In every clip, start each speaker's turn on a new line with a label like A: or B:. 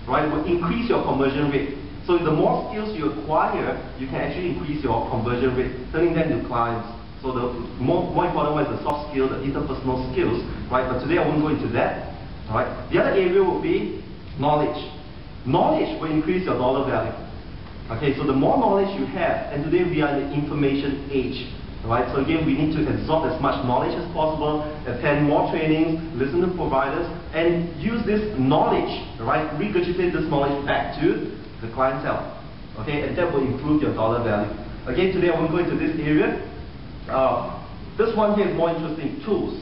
A: right, will increase your conversion rate. So the more skills you acquire, you can actually increase your conversion rate, turning them into clients. So the more important one is the soft skills, the interpersonal skills, right? But today I won't go into that, right? The other area will be knowledge. Knowledge will increase your dollar value. Okay, so the more knowledge you have, and today we are in the information age, right? So again, we need to absorb as much knowledge as possible, attend more trainings, listen to providers, and use this knowledge, right? Regurgitate this knowledge back to the clientele, okay? And that will improve your dollar value. Again, today I won't go into this area. This one here is more interesting, tools,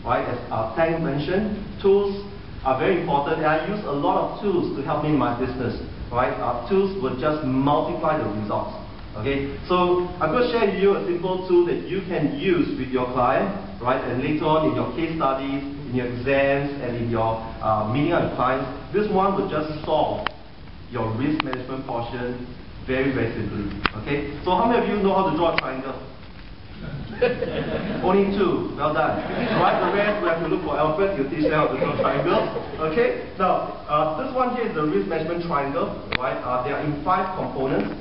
A: right? As Tang mentioned, tools are very important, and I use a lot of tools to help me in my business, right? Tools will just multiply the results, okay? So I'm going to share with you a simple tool that you can use with your client, right? And later on in your case studies, in your exams, and in your meeting with clients, this one will just solve your risk management portion very, very simply, okay? So how many of you know how to draw a triangle? Only two. Well done. Right, the rest we have to look for Alfred. You teach them how to draw triangles. Okay. Now, this one here is the risk management triangle. Right. They are in 5 components.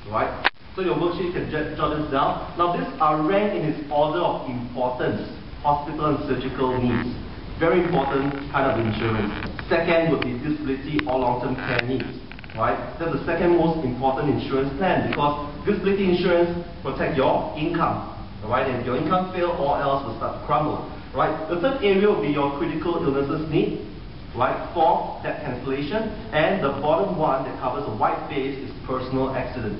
A: Right. So your worksheet can jot this down. Now, these are ranked in its order of importance: hospital and surgical needs. Very important kind of insurance. Second would be disability or long-term care needs. Right? That's the second most important insurance plan, because disability insurance protects your income. Right? And if your income fails, all else will start to crumble. Right? The third area will be your critical illnesses need. Right? For that cancellation. And the bottom one that covers the white base is personal accident.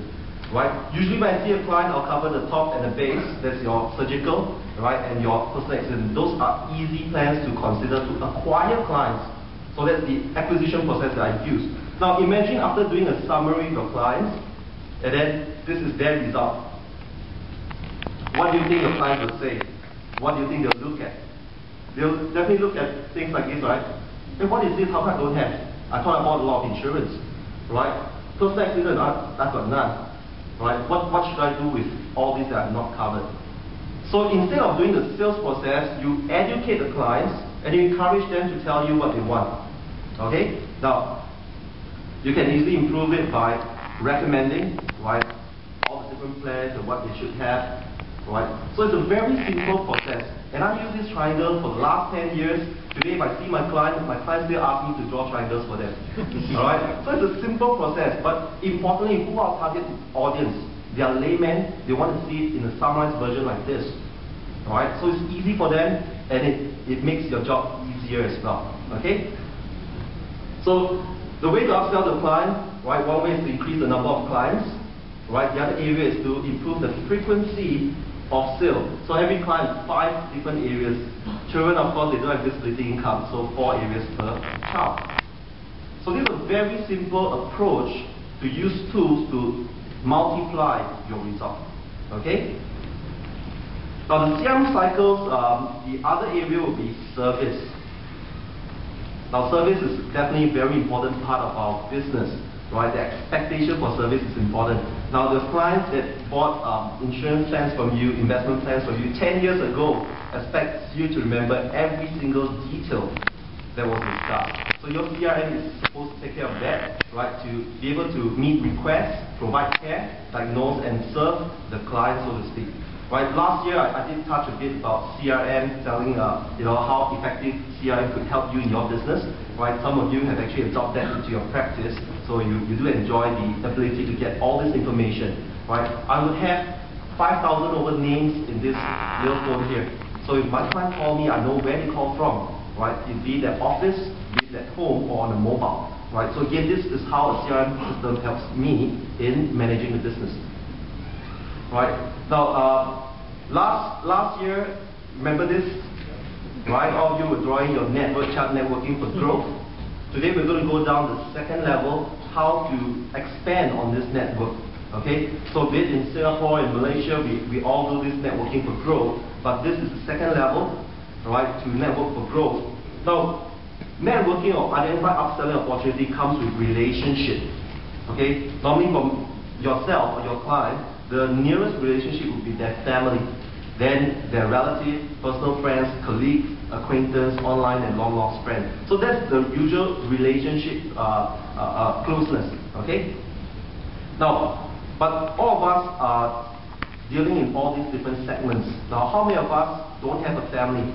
A: Right? Usually when I see a client, I'll cover the top and the base. That's your surgical, right, and your personal accident. Those are easy plans to consider to acquire clients. So that's the acquisition process that I use. Now imagine after doing a summary of your clients, and then this is their result. What do you think your clients will say? What do you think they'll look at? They'll definitely look at things like this, right? Hey, what is this? How come I don't have? I thought I bought a lot of insurance, right? Personal accident, I've got none. Right? What should I do with all these that I've not covered? So instead of doing the sales process, you educate the clients and you encourage them to tell you what they want. Okay? Now, you can easily improve it by recommending, right, all the different plans and what they should have, right? So it's a very simple process. And I've used this triangle for the last 10 years. Today, if I see my clients still ask me to draw triangles for them. Alright? So it's a simple process, but importantly, who are our target audience? They are laymen, they want to see it in a summarized version like this. Alright? So it's easy for them, and it makes your job easier as well. Okay? So the way to upsell the client, right, one way is to increase the number of clients. Right? The other area is to improve the frequency of sale. So every client, 5 different areas. Children, of course, they don't have disability income, so 4 areas per child. So this is a very simple approach to use tools to multiply your result. Okay? Now the CRM cycles, the other area will be service. Now service is definitely a very important part of our business. Right? The expectation for service is important. Now the clients that bought insurance plans from you, investment plans from you 10 years ago, expects you to remember every single detail that was discussed. So your CRM is supposed to take care of that, right? To be able to meet requests, provide care, diagnose and serve the client, so to speak. Right? Last year I did touch a bit about CRM, telling how effective CRM could help you in your business. Right? Some of you have actually adopted that into your practice, so you do enjoy the ability to get all this information. Right? I would have 5,000 over names in this little phone here. So if my client call me, I know where they call from. Right? Be it at office, be it at home, or on a mobile. Right? So again, this is how a CRM system helps me in managing the business. Right? Now, last year, remember this? Right? All of you were drawing your network chart, networking for growth. Today we're going to go down the second level, how to expand on this network. Okay? So be it in Singapore, in Malaysia, we all do this networking for growth, but this is the second level, right, to network for growth. Now, networking or identify upselling opportunity comes with relationship. Okay? Normally from yourself or your client, the nearest relationship would be their family. then their relative, personal friends, colleagues, acquaintance, online and long lost friends. So that's the usual relationship closeness. Okay. Now, but all of us are dealing in all these different segments. Now, how many of us don't have a family?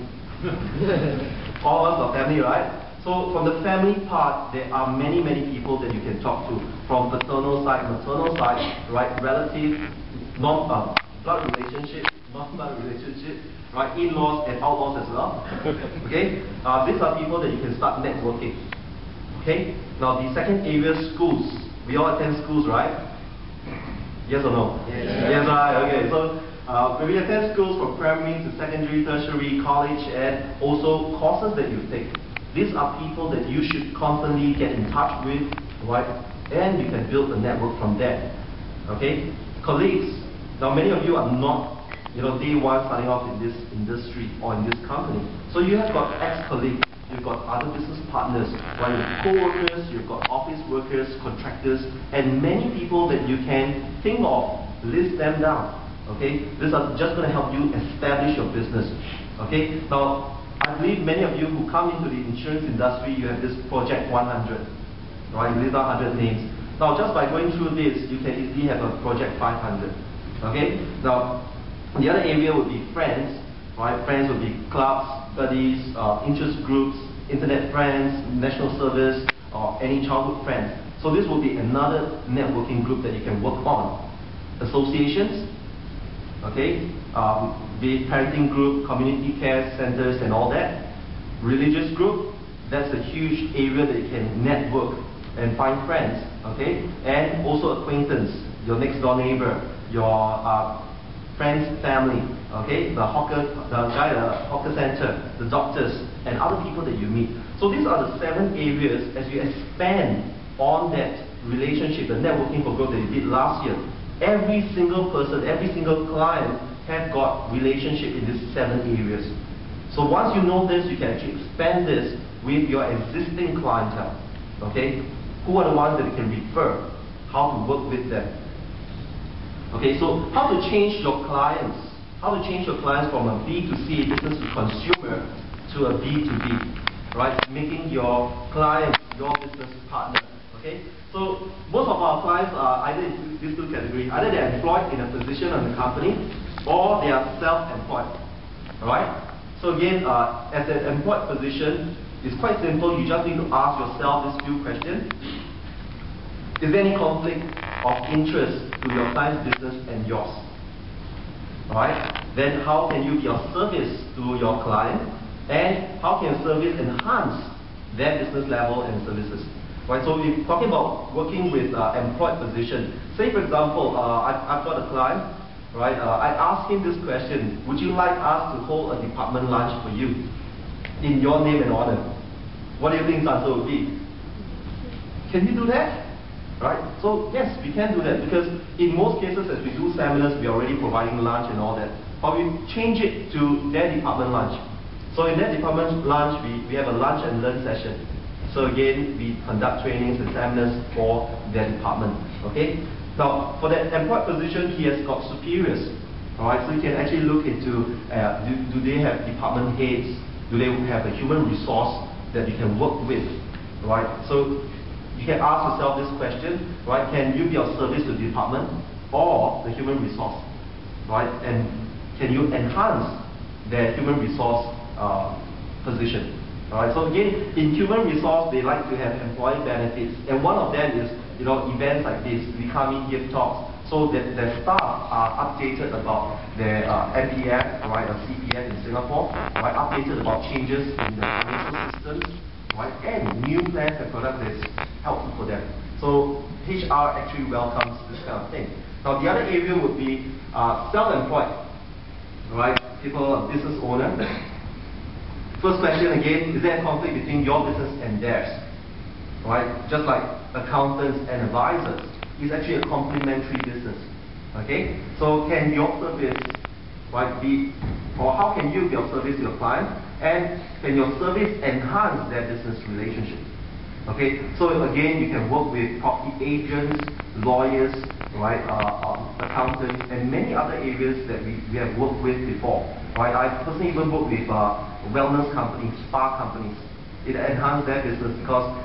A: All of us are family, right? So from the family part, there are many people that you can talk to. From paternal side, maternal side, right? Relative, blood relationship, non-blood relationship, right? In-laws and outlaws as well. Okay? These are people that you can start networking. Okay? Now the second area, schools. We all attend schools, right? Yes or no? Yes. Yes, right. Okay. So when we attend schools from primary to secondary, tertiary, college, and also courses that you take, these are people that you should constantly get in touch with, right? And you can build a network from there. Okay? Colleagues. Now many of you are not, day one starting off in this industry or in this company. So you have got ex-colleagues, you've got other business partners, right? You've co-workers, you've got office workers, contractors, and many people that you can think of. List them down. Okay? These are just going to help you establish your business. Okay? Now, I believe many of you who come into the insurance industry, you have this Project 100. Right? You list out 100 names. Now, just by going through this, you can easily have a Project 500. Okay? Now, the other area would be friends. Right? Friends would be clubs, buddies, interest groups, internet friends, national service, or any childhood friends. So this will be another networking group that you can work on. Associations, okay, be it parenting group, community care centers and all that. Religious group, that's a huge area that you can network and find friends, okay? And also acquaintance, your next door neighbor, your friend's family, okay? The guy at the hawker center, the doctors, and other people that you meet. So these are the 7 areas as you expand on that relationship, the networking for growth that you did last year. Every single person, every single client have got relationship in these 7 areas. So once you know this, you can actually expand this with your existing clientele. Okay? Who are the ones that you can refer? How to work with them? Okay, so how to change your clients? How to change your clients from a B2C, business to consumer, to a B2B, right? Making your clients your business partner. Okay, so most of our clients are either in these 2 categories. Either they are employed in a position in the company, or they are self-employed. All right. So again, as an employed position, it's quite simple. You just need to ask yourself these few questions. Is there any conflict of interest to your client's business and yours? Alright? Then how can you be of service to your client? And how can your service enhance their business level and services? Right? So if talking about working with employed position, say for example, I've got a client, right? I asked him this question: would you like us to hold a department lunch for you in your name and honor? What do you think his answer would be? Can you do that? Right? So yes, we can do that, because in most cases as we do seminars, we are already providing lunch and all that. But we change it to their department lunch. So in their department lunch, we have a lunch and learn session. So again, we conduct trainings and seminars for their department. Okay? Now, for that employed position, he has got superiors. Alright, so you can actually look into, do they have department heads? Do they have a human resource that you can work with? Right? So you can ask yourself this question, right? Can you be of service to the department or the human resource, right? And can you enhance their human resource position, all right? So again, in human resource, they like to have employee benefits, and one of them is, events like this. We come in, give talks, so that their staff are updated about their NPF, right, or CPF in Singapore, right? Updated about changes in the financial systems, right? And new plans and products that's helpful for them. So HR actually welcomes this kind of thing. Now the other area would be self-employed, right? People, business owner. First question again: is there a conflict between your business and theirs? Right? Just like accountants and advisors, it's actually a complementary business. Okay? So can your service, right, be, or how can you be of service to your client? And can your service enhance their business relationship? Okay, so again, you can work with property agents, lawyers, right, accountants, and many other areas that we have worked with before. Right, I personally even worked with wellness companies, spa companies. It enhanced their business because